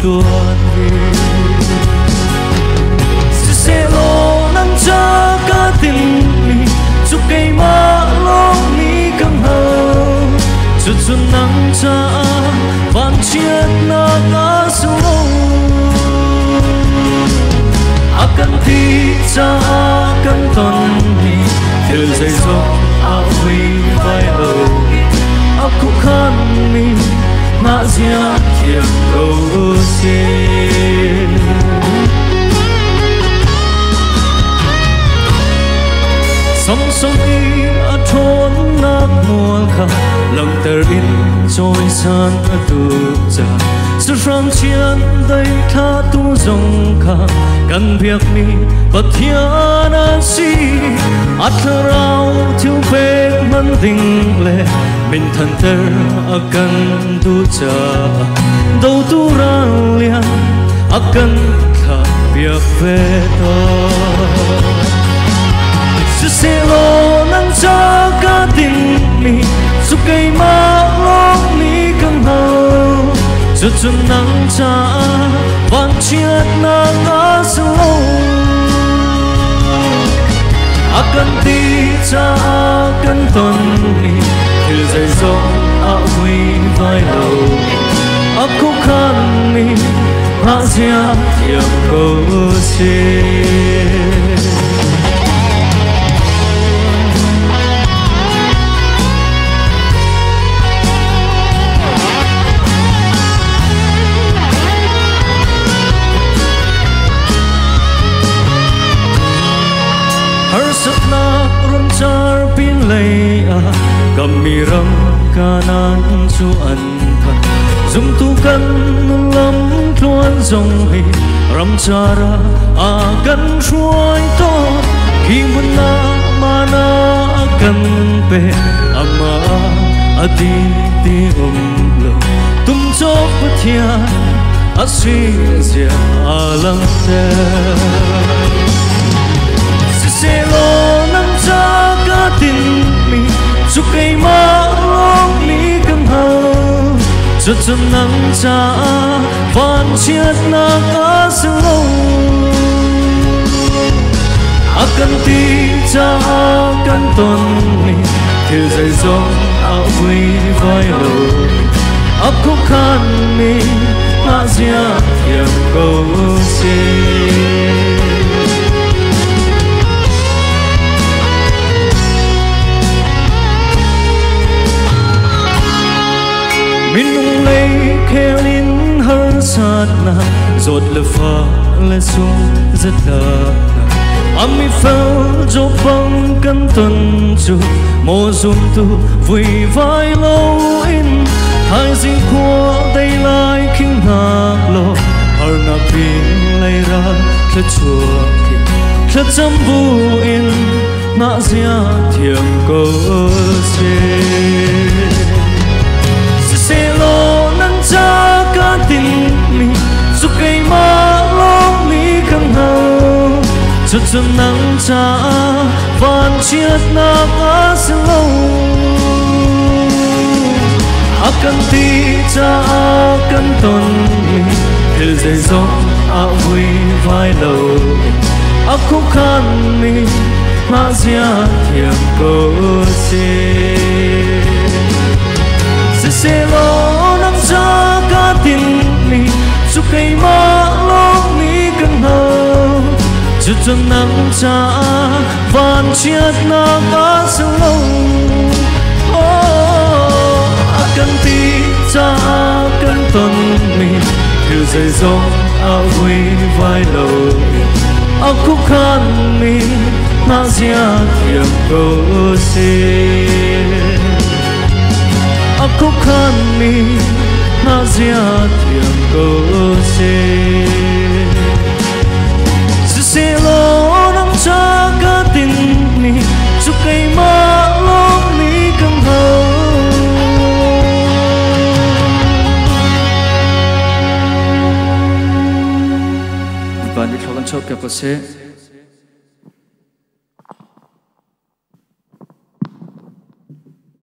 tuan đi sẽ lo nắng cha cả tình mi chúc cây má lo mi căng hờ chúc xuân nắng cha van chiết na ngã xuống akan ti cha akan ton mi theo dây gió áo huy vai đầu áo khúc khăn mi ngã ra thiệp cầu xin sóng sóng đi ở thôn nát mùa khá lòng tờ in trôi san ở tu già sự răng chiến đây tha tu dòng khá cần việc mi và thiên an si ắt rau thiếu phê mân tình lệ mình thân tơ ở cần tu già đâu tu ra liền ở cần khá việc về đó sẽ lo nắng cha cả tình mi giúp cây má lo mi căng hờ cho chuồn nắng cha van chiết na ngã sâu akan ti cha akan ton mi theo dây gió áo huy vai đầu áo khúc khăn mi hạ ra thiệp cầu xin char pin lay cầm mi ram kanan chu an than zum tu kan lam tuan zong hi ram chara kan ruai to khi mun na mana kan pe ama adi ti lo tum cho pathian asri zia alam te se lo nang cha cả tình mi chúc cây má lo mi căng hờ cho chân nắng cha van chiết na ngã sâu akan ti cha akan ton mi theo dây gió áo huy vai đầu áo khúc khăn mi ngã ra thiệp cầu xin minung lay khelin hơn sát na giọt lệ pha lệ xuống rất là ami phao cho băng căn tuần chu mùa zoom tu vui vai lâu in hai gì qua đây lại kinh ngạc lo har na pin lay ra khất chua khất chăm bu in ngã ra thiệp cầu xin sẽ lo nắng cha cả tình mi giúp cây má lo mi căng hờ cho chân nắng cha van chiết na ngã sâu akan ti cha akan ton mi theo dây gió áo huy vai đầu áo khúc khăn mi ngã ra thiệp cầu xin sẽ lo nắng cha cả tình mi giúp cây má lo mi căng hờ cho chân nắng cha van chiết na ngã sâu akan ti cha akan ton mi theo dây gió áo huy vai đầu áo khúc khăn mi ngã ra thiệp cầu xin áo khúc khăn mi ngã ra thiệp cầu xin sẽ lo nắng cha cả tình mi giúp cây má lo mi căng hờ và đi theo con chốt kẹp vào xe